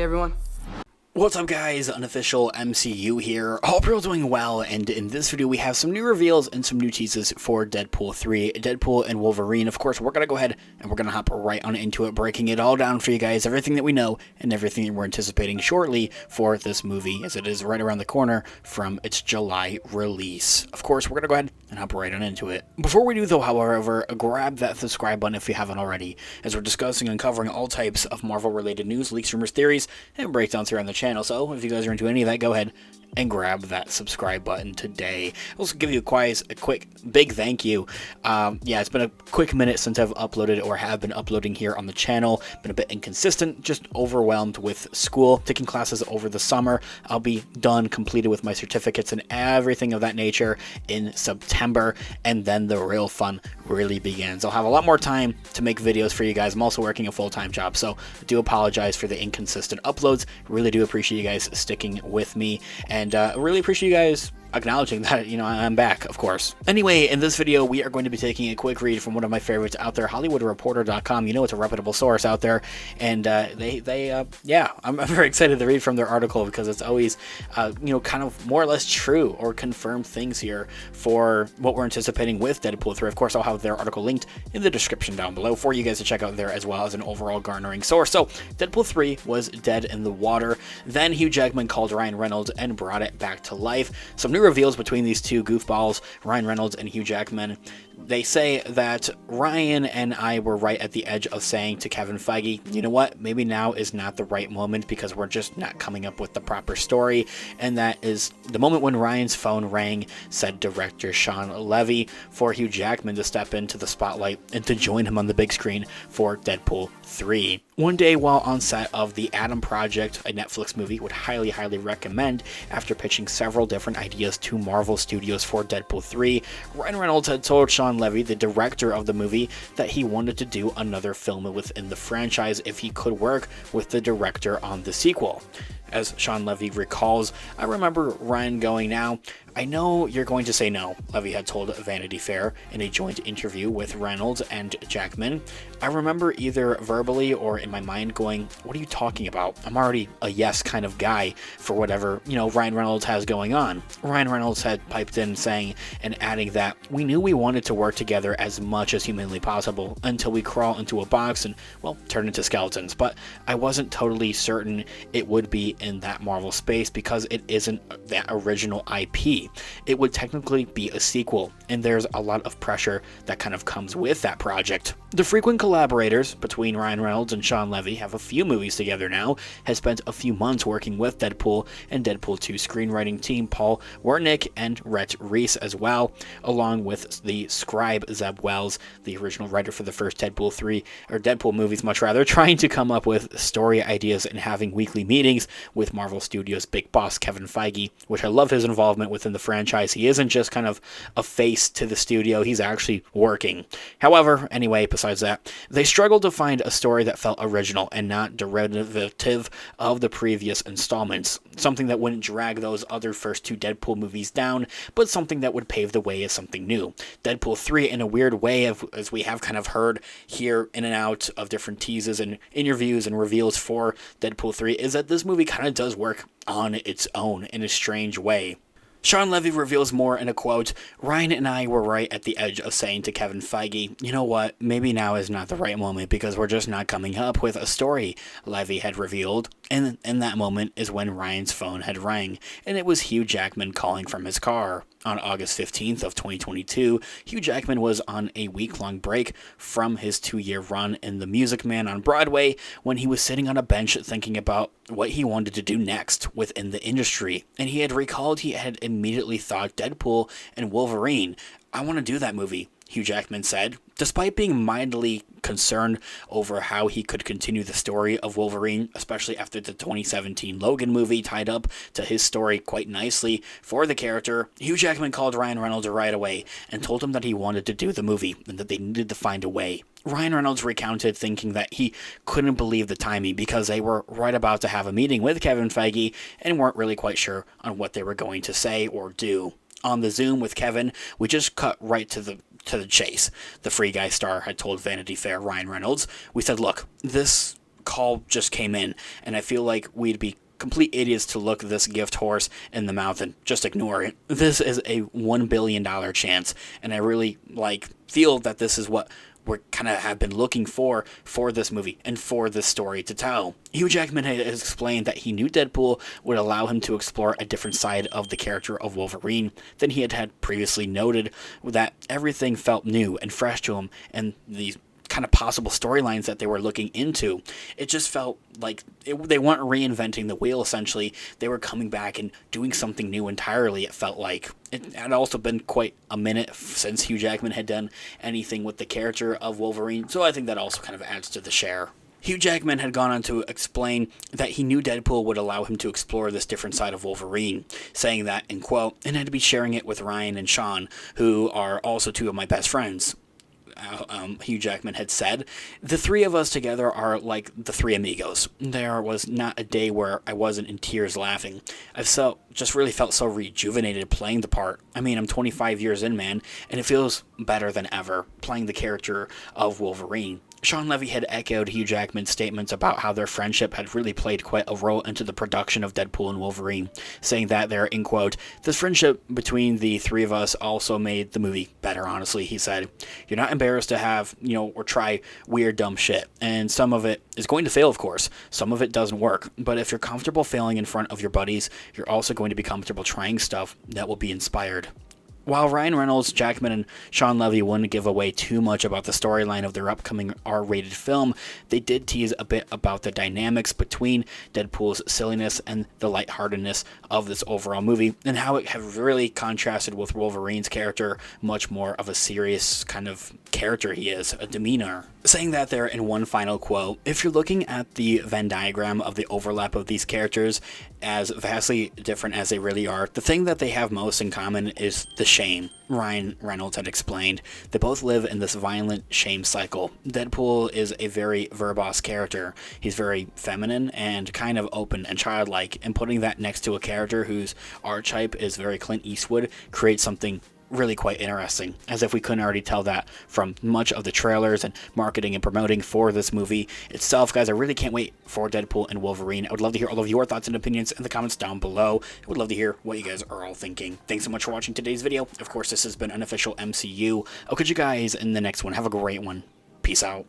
everyone. What's up guys, Unofficial MCU here. Hope you're all doing well, and in this video we have some new reveals and some new teases for Deadpool 3, Deadpool and Wolverine. Of course, we're going to go ahead and we're going to hop right on into it, breaking it all down for you guys, everything that we know and everything that we're anticipating shortly for this movie, as it is right around the corner from its July release. Of course, we're going to go ahead and hop right on into it. Before we do though, however, grab that subscribe button if you haven't already, as we're discussing and covering all types of Marvel related news, leaks, rumors, theories, and breakdowns here on the channel. So if you guys are into any of that, go ahead and grab that subscribe button today. I'll also give you a quick big thank you. Yeah, it's been a quick minute since I've uploaded or have been uploading here on the channel. Been a bit inconsistent, just overwhelmed with school, taking classes over the summer. I'll be done, completed with my certificates and everything of that nature in September, and then the real fun really begins. I'll have a lot more time to make videos for you guys. I'm also working a full-time job, so I do apologize for the inconsistent uploads. Really do appreciate you guys sticking with me, and really appreciate you guys acknowledging that, you know, I'm back, of course. Anyway, in this video, we are going to be taking a quick read from one of my favorites out there, HollywoodReporter.com. You know, it's a reputable source out there, and yeah, I'm very excited to read from their article because it's always, you know, kind of more or less true or confirmed things here for what we're anticipating with Deadpool 3. Of course, I'll have their article linked in the description down below for you guys to check out there, as well as an overall garnering source. So, Deadpool 3 was dead in the water. Then Hugh Jackman called Ryan Reynolds and brought it back to life. Some new reveals between these two goofballs, Ryan Reynolds and Hugh Jackman. They say that Ryan and I were right at the edge of saying to Kevin Feige, you know what, maybe now is not the right moment because we're just not coming up with the proper story. And that is the moment when Ryan's phone rang, said director Sean Levy, for Hugh Jackman to step into the spotlight and to join him on the big screen for Deadpool 3. One day while on set of The Adam Project, a Netflix movie would highly recommend, after pitching several different ideas to Marvel Studios for Deadpool 3, Ryan Reynolds had told Sean Levy, the director of the movie, that he wanted to do another film within the franchise if he could work with the director on the sequel. As Sean Levy recalls, I remember Ryan going, "Now, I know you're going to say no," Levy had told Vanity Fair in a joint interview with Reynolds and Jackman. "I remember either verbally or in my mind going, what are you talking about? I'm already a yes kind of guy for whatever, you know, Ryan Reynolds has going on." Ryan Reynolds had piped in saying and adding that, "We knew we wanted to work together as much as humanly possible until we crawl into a box and, well, turn into skeletons, but I wasn't totally certain it would be in that Marvel space because it isn't that original IP. It would technically be a sequel, and there's a lot of pressure that kind of comes with that project." The frequent collaborators between Ryan Reynolds and Sean Levy have a few movies together now, has spent a few months working with Deadpool and Deadpool 2 screenwriting team Paul Wernick and Rhett Reese as well, along with the scribe Zeb Wells, the original writer for the first Deadpool movies much rather, trying to come up with story ideas and having weekly meetings with Marvel Studios big boss Kevin Feige, which I love his involvement within the franchise. He isn't just kind of a face to the studio, he's actually working. However, anyway, besides that, they struggled to find a story that felt original and not derivative of the previous installments, something that wouldn't drag those other first two Deadpool movies down, but something that would pave the way as something new. Deadpool 3, in a weird way, as we have kind of heard here in and out of different teases and interviews and reveals for Deadpool 3, is that this movie kind of does work on its own in a strange way. Sean Levy reveals more in a quote, "Ryan and I were right at the edge of saying to Kevin Feige, you know what, maybe now is not the right moment because we're just not coming up with a story," Levy had revealed. And in that moment is when Ryan's phone had rang, and it was Hugh Jackman calling from his car. On August 15th of 2022, Hugh Jackman was on a week-long break from his 2-year run in The Music Man on Broadway when he was sitting on a bench thinking about what he wanted to do next within the industry. And he had recalled he had immediately thought Deadpool and Wolverine. "I want to do that movie," Hugh Jackman said. Despite being mildly concerned over how he could continue the story of Wolverine, especially after the 2017 Logan movie tied up to his story quite nicely for the character, Hugh Jackman called Ryan Reynolds right away and told him that he wanted to do the movie and that they needed to find a way. Ryan Reynolds recounted thinking that he couldn't believe the timing because they were right about to have a meeting with Kevin Feige and weren't really quite sure on what they were going to say or do. On the Zoom with Kevin, we just cut right to the chase, the Free Guy star had told Vanity Fair Ryan Reynolds. "We said, look, this call just came in, and I feel like we'd be complete idiots to look this gift horse in the mouth and just ignore it. This is a $1 billion chance, and I really feel that this is what we kind of have been looking for this movie and for this story to tell. Hugh Jackman has explained that he knew Deadpool would allow him to explore a different side of the character of Wolverine than he had previously noted, that everything felt new and fresh to him, and these kind of possible storylines that they were looking into, it just felt like they weren't reinventing the wheel. Essentially, they were coming back and doing something new entirely. It felt like it had also been quite a minute since Hugh Jackman had done anything with the character of Wolverine, so I think that also kind of adds to the share. Hugh Jackman had gone on to explain that he knew Deadpool would allow him to explore this different side of Wolverine, saying that, in quote, "and I'd be sharing it with Ryan and Sean, who are also two of my best friends." Hugh Jackman had said, "The three of us together are like the three amigos. There was not a day where I wasn't in tears laughing. I've just really felt so rejuvenated playing the part. I mean, I'm 25 years in, man, and it feels better than ever playing the character of Wolverine." Sean Levy had echoed Hugh Jackman's statements about how their friendship had really played quite a role into the production of Deadpool and Wolverine, saying that there, in quote, "this friendship between the three of us also made the movie better, honestly," he said. "You're not embarrassed to have, or try weird, dumb shit. And some of it is going to fail, of course. Some of it doesn't work. But if you're comfortable failing in front of your buddies, you're also going to be comfortable trying stuff that will be inspired." While Ryan Reynolds, Jackman, and Sean Levy wouldn't give away too much about the storyline of their upcoming R-rated film, they did tease a bit about the dynamics between Deadpool's silliness and the lightheartedness of this overall movie, and how it have really contrasted with Wolverine's character, much more of a serious kind of character he is, a demeanor. Saying that there in one final quote, "If you're looking at the Venn diagram of the overlap of these characters, as vastly different as they really are, the thing that they have most in common is the shame," Ryan Reynolds had explained. "They both live in this violent shame cycle. Deadpool is a very verbose character. He's very feminine and kind of open and childlike, and putting that next to a character whose archetype is very Clint Eastwood creates something really quite interesting, as if we couldn't already tell that from much of the trailers and marketing and promoting for this movie itself. Guys, I really can't wait for Deadpool and Wolverine. I would love to hear all of your thoughts and opinions in the comments down below. I would love to hear what you guys are all thinking. Thanks so much for watching today's video. Of course, this has been Unofficial MCU. I'll catch you guys in the next one. Have a great one. Peace out.